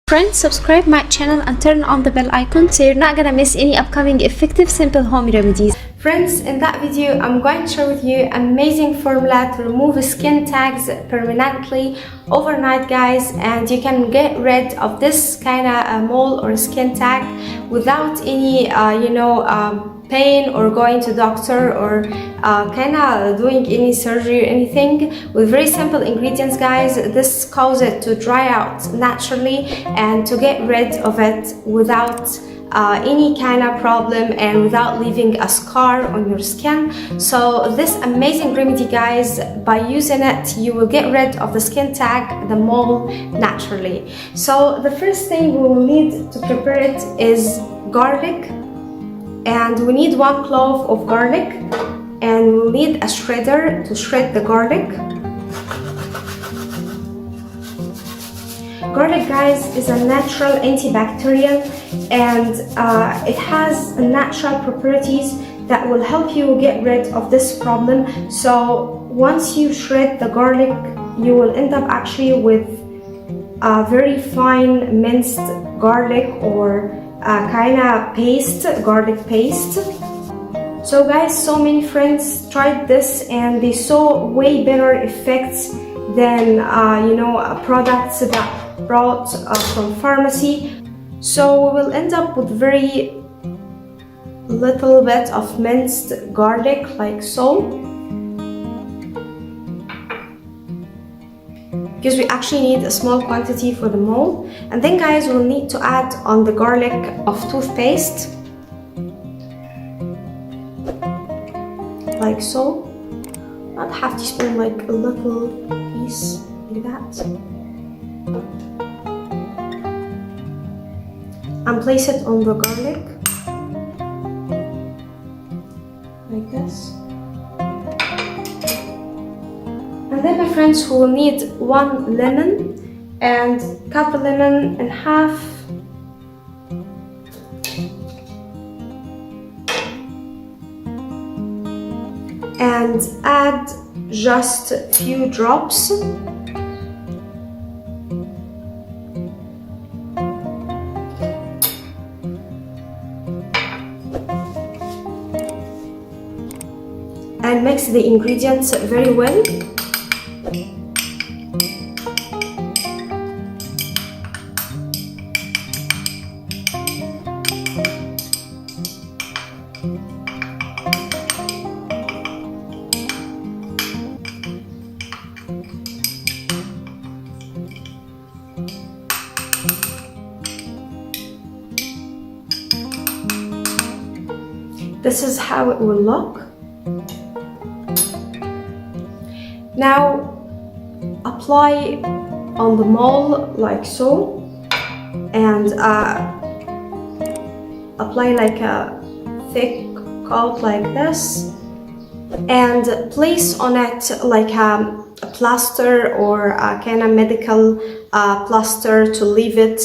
Friends, subscribe my channel and turn on the bell icon so you're not gonna miss any upcoming effective simple home remedies. Friends, in that video I'm going to share with you amazing formula to remove skin tags permanently overnight, guys, and you can get rid of this kind of mole or skin tag without any pain or going to doctor or kind of doing any surgery or anything. With very simple ingredients, guys, this causes it to dry out naturally and to get rid of it without any kind of problem and without leaving a scar on your skin. So this amazing remedy, guys, by using it you will get rid of the skin tag, the mole, naturally. So the first thing we will need to prepare it is garlic, and we need 1 clove of garlic, and we'll need a shredder to shred the garlic. Garlic, guys, is a natural antibacterial, and it has natural properties that will help you get rid of this problem. So once you shred the garlic, you will end up actually with a very fine minced garlic or kind of paste, garlic paste. So guys, so many friends tried this and they saw way better effects than products that brought from pharmacy. So we will end up with very little bit of minced garlic, like so, because we actually need a small quantity for the mole. And then, guys, we'll need to add on the garlic of toothpaste, like so, not half teaspoon, like a little piece like that, and place it on the garlic like this. And then, my friends, we will need 1 lemon, and cut the lemon in half, and add just a few drops. And mix the ingredients very well. This is how it will look. Now apply on the mole like so, and apply like a thick coat like this, and place on it like a plaster or a kind of medical plaster to leave it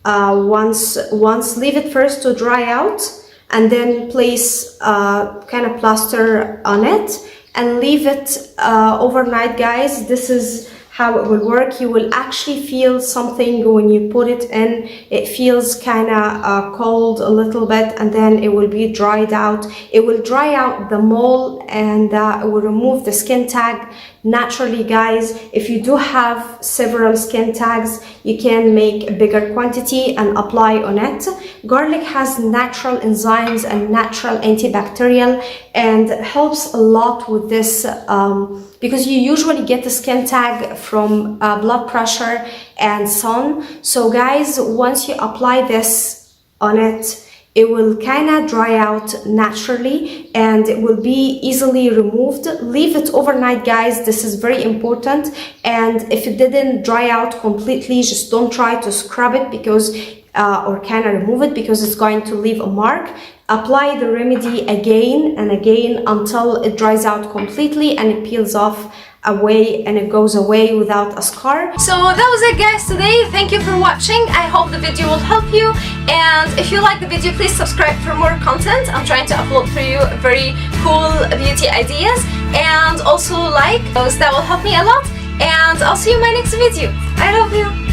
leave it first to dry out, and then place kind of plaster on it and leave it overnight, guys. This is how it will work. You will actually feel something when you put it in. It feels kind of cold a little bit, and then it will be dried out. It will dry out the mole, and it will remove the skin tag naturally, guys. If you do have several skin tags, you can make a bigger quantity and apply on it. Garlic has natural enzymes and natural antibacterial, and helps a lot with this because you usually get the skin tag from blood pressure and sun. So guys, once you apply this on it, it will kind of dry out naturally and it will be easily removed. Leave it overnight, guys. This is very important. And if it didn't dry out completely, just don't try to scrub it because or kind of remove it, because it's going to leave a mark. Apply the remedy again and again until it dries out completely and it peels off away and it goes away without a scar. So that was it, guys, today. Thank you for watching. I hope the video will help you, and if you like the video, please subscribe for more content. I'm trying to upload for you very cool beauty ideas, and also like those. That will help me a lot, and I'll see you in my next video. I love you.